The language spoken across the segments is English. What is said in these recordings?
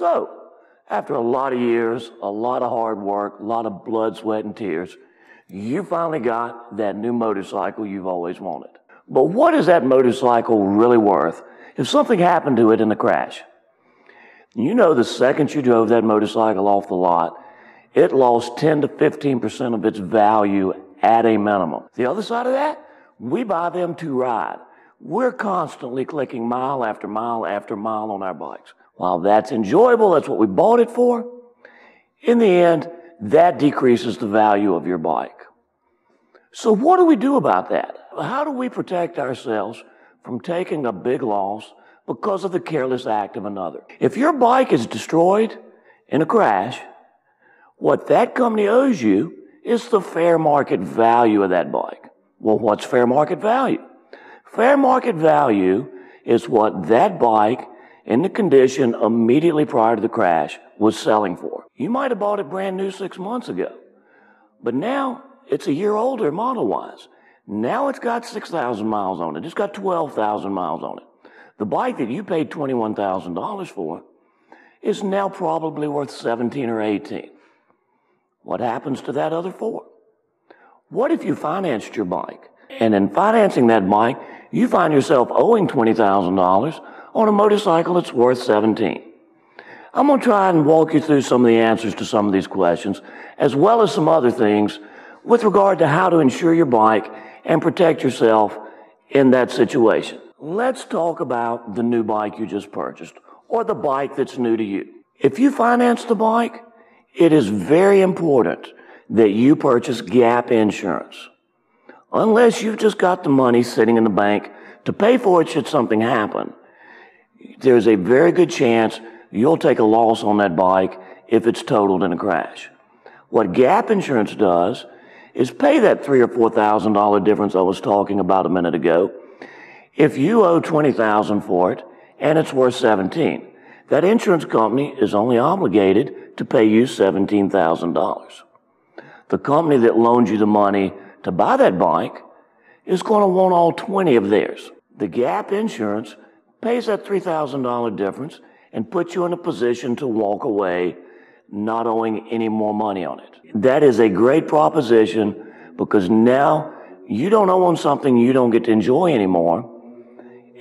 So, after a lot of years, a lot of hard work, a lot of blood, sweat, and tears, you finally got that new motorcycle you've always wanted. But what is that motorcycle really worth if something happened to it in a crash? You know, the second you drove that motorcycle off the lot, it lost 10 to 15% of its value at a minimum. The other side of that, we buy them to ride. We're constantly clicking mile after mile after mile on our bikes. While that's enjoyable, that's what we bought it for, in the end, that decreases the value of your bike. So what do we do about that? How do we protect ourselves from taking a big loss because of the careless act of another? If your bike is destroyed in a crash, what that company owes you is the fair market value of that bike. Well, what's fair market value? Fair market value is what that bike in the condition immediately prior to the crash was selling for. You might have bought it brand new 6 months ago, but now it's a year older model-wise. Now it's got 6,000 miles on it. It's got 12,000 miles on it. The bike that you paid $21,000 for is now probably worth 17 or 18. What happens to that other 4? What if you financed your bike, and in financing that bike, you find yourself owing $20,000 on a motorcycle that's worth 17? I'm going to try and walk you through some of the answers to some of these questions, as well as some other things with regard to how to insure your bike and protect yourself in that situation. Let's talk about the new bike you just purchased, or the bike that's new to you. If you finance the bike, it is very important that you purchase gap insurance. Unless you've just got the money sitting in the bank to pay for it should something happen, there's a very good chance you'll take a loss on that bike if it's totaled in a crash. What gap insurance does is pay that $3,000 or $4,000 difference I was talking about a minute ago. If you owe $20,000 for it and it's worth $17,000, that insurance company is only obligated to pay you $17,000. The company that loaned you the money to buy that bike is going to want all 20 of theirs. The gap insurance pays that $3,000 difference and puts you in a position to walk away not owing any more money on it. That is a great proposition because now you don't owe on something you don't get to enjoy anymore.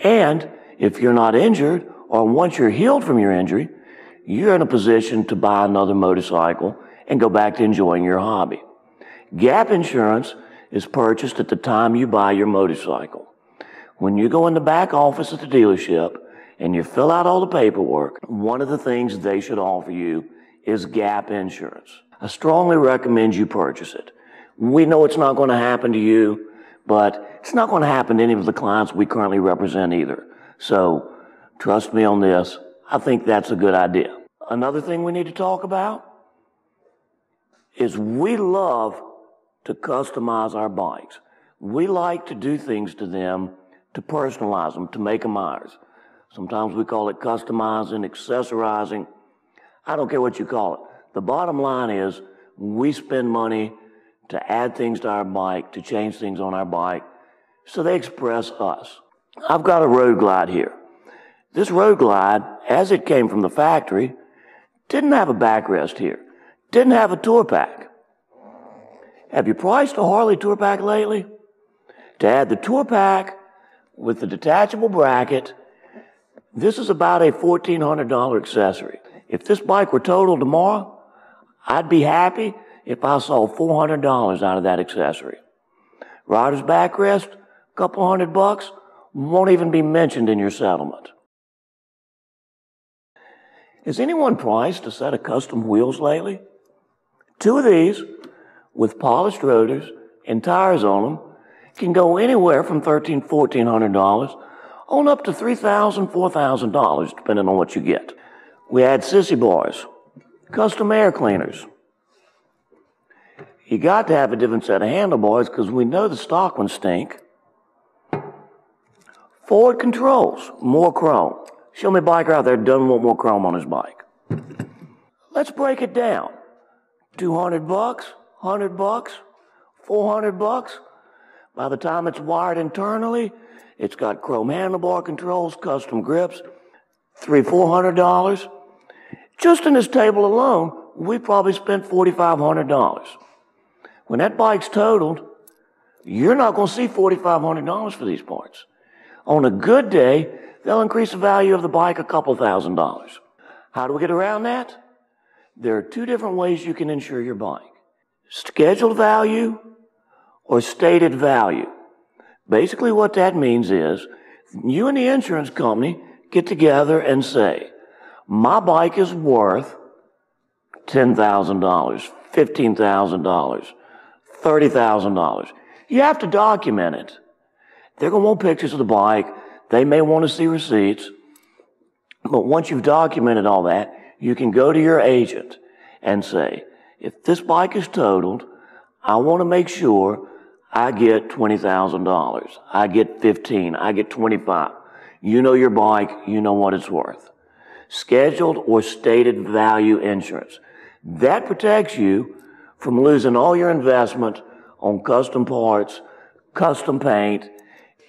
And if you're not injured, or once you're healed from your injury, you're in a position to buy another motorcycle and go back to enjoying your hobby. Gap insurance is purchased at the time you buy your motorcycle. When you go in the back office at the dealership and you fill out all the paperwork, one of the things they should offer you is gap insurance. I strongly recommend you purchase it. We know it's not going to happen to you, but it's not going to happen to any of the clients we currently represent either. So trust me on this, I think that's a good idea. Another thing we need to talk about is we love to customize our bikes. We like to do things to them, to personalize them, to make them ours. Sometimes we call it customizing, accessorizing. I don't care what you call it. The bottom line is we spend money to add things to our bike, to change things on our bike, so they express us. I've got a Road Glide here. This Road Glide, as it came from the factory, didn't have a backrest here, didn't have a tour pack. Have you priced a Harley tour pack lately? To add the tour pack with the detachable bracket, this is about a $1,400 accessory. If this bike were totaled tomorrow, I'd be happy if I saw $400 out of that accessory. Rider's backrest, a couple $100, won't even be mentioned in your settlement. Has anyone priced a set of custom wheels lately? 2 of these, with polished rotors and tires on them, can go anywhere from $1,300, $1,400 on up to $3,000, $4,000, depending on what you get. We add sissy bars, custom air cleaners. You got to have a different set of handlebars because we know the stock ones stink. Forward controls, more chrome. Show me a biker out there who doesn't want more chrome on his bike. Let's break it down. $200, $100, $400. By the time it's wired internally, it's got chrome handlebar controls, custom grips. $300, $400. Just in this table alone, we probably spent $4,500. When that bike's totaled, you're not going to see $4,500 for these parts. On a good day, they'll increase the value of the bike a couple $1,000s. How do we get around that? There are two different ways you can insure your bike. Scheduled value or stated value. Basically what that means is you and the insurance company get together and say, my bike is worth $10,000, $15,000, $30,000. You have to document it. They're going to want pictures of the bike. They may want to see receipts. But once you've documented all that, you can go to your agent and say, if this bike is totaled, I want to make sure I get $20,000. I get $15,000. I get $25,000. You know your bike. You know what it's worth. Scheduled or stated value insurance. That protects you from losing all your investment on custom parts, custom paint,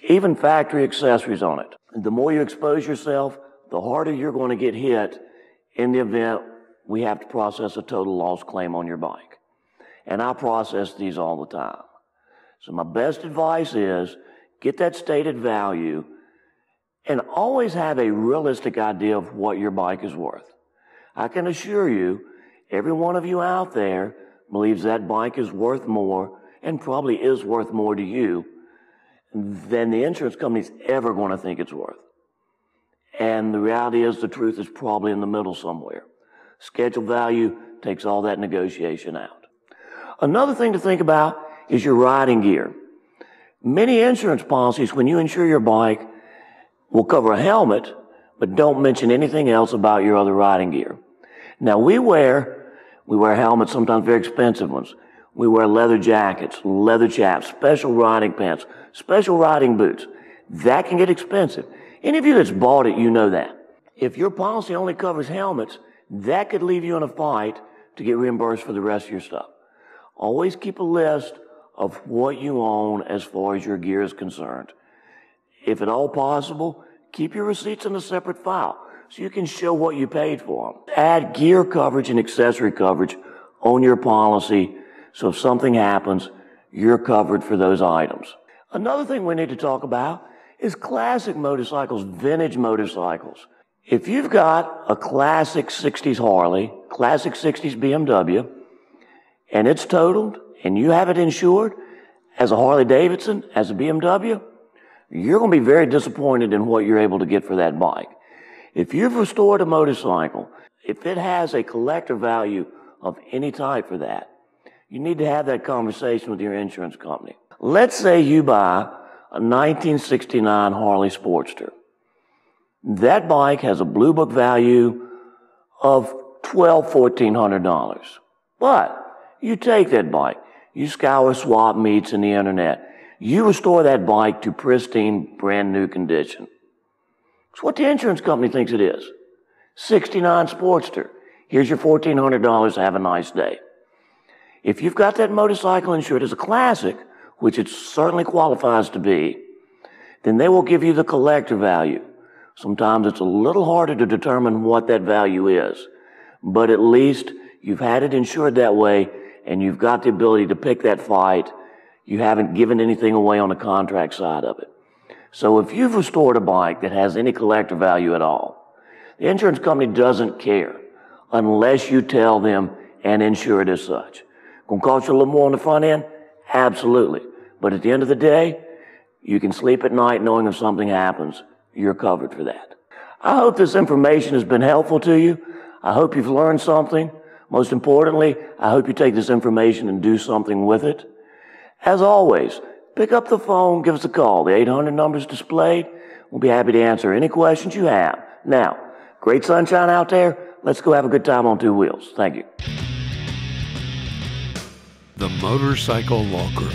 even factory accessories on it. The more you expose yourself, the harder you're going to get hit in the event we have to process a total loss claim on your bike. And I process these all the time. So my best advice is get that stated value and always have a realistic idea of what your bike is worth. I can assure you, every one of you out there believes that bike is worth more and probably is worth more to you than the insurance company's ever going to think it's worth. And the reality is the truth is probably in the middle somewhere. Scheduled value takes all that negotiation out. Another thing to think about is your riding gear. Many insurance policies, when you insure your bike, will cover a helmet, but don't mention anything else about your other riding gear. Now we wear helmets, sometimes very expensive ones. We wear leather jackets, leather chaps, special riding pants, special riding boots. That can get expensive. Any of you that's bought it, you know that. If your policy only covers helmets, that could leave you in a fight to get reimbursed for the rest of your stuff. Always keep a list of what you own as far as your gear is concerned. If at all possible, keep your receipts in a separate file so you can show what you paid for them. Add gear coverage and accessory coverage on your policy so if something happens, you're covered for those items. Another thing we need to talk about is classic motorcycles, vintage motorcycles. If you've got a classic 60s Harley, classic 60s BMW, and it's totaled, and you have it insured as a Harley Davidson, as a BMW, you're going to be very disappointed in what you're able to get for that bike. If you've restored a motorcycle, if it has a collector value of any type for that, you need to have that conversation with your insurance company. Let's say you buy a 1969 Harley Sportster. That bike has a Blue Book value of $1,200–$1,400. But you take that bike, you scour swap meets in the internet, you restore that bike to pristine, brand new condition. It's what the insurance company thinks it is. 69 Sportster. Here's your $1,400. Have a nice day. If you've got that motorcycle insured as a classic, which it certainly qualifies to be, then they will give you the collector value. Sometimes it's a little harder to determine what that value is, but at least you've had it insured that way and you've got the ability to pick that fight. You haven't given anything away on the contract side of it. So if you've restored a bike that has any collector value at all, the insurance company doesn't care unless you tell them and insure it as such. Gonna cost you a little more on the front end? Absolutely. But at the end of the day, you can sleep at night knowing if something happens, you're covered for that. I hope this information has been helpful to you. I hope you've learned something. Most importantly, I hope you take this information and do something with it. As always, pick up the phone, give us a call. The 800 number is displayed. We'll be happy to answer any questions you have. Now, great sunshine out there. Let's go have a good time on two wheels. Thank you. The Motorcycle Law Group.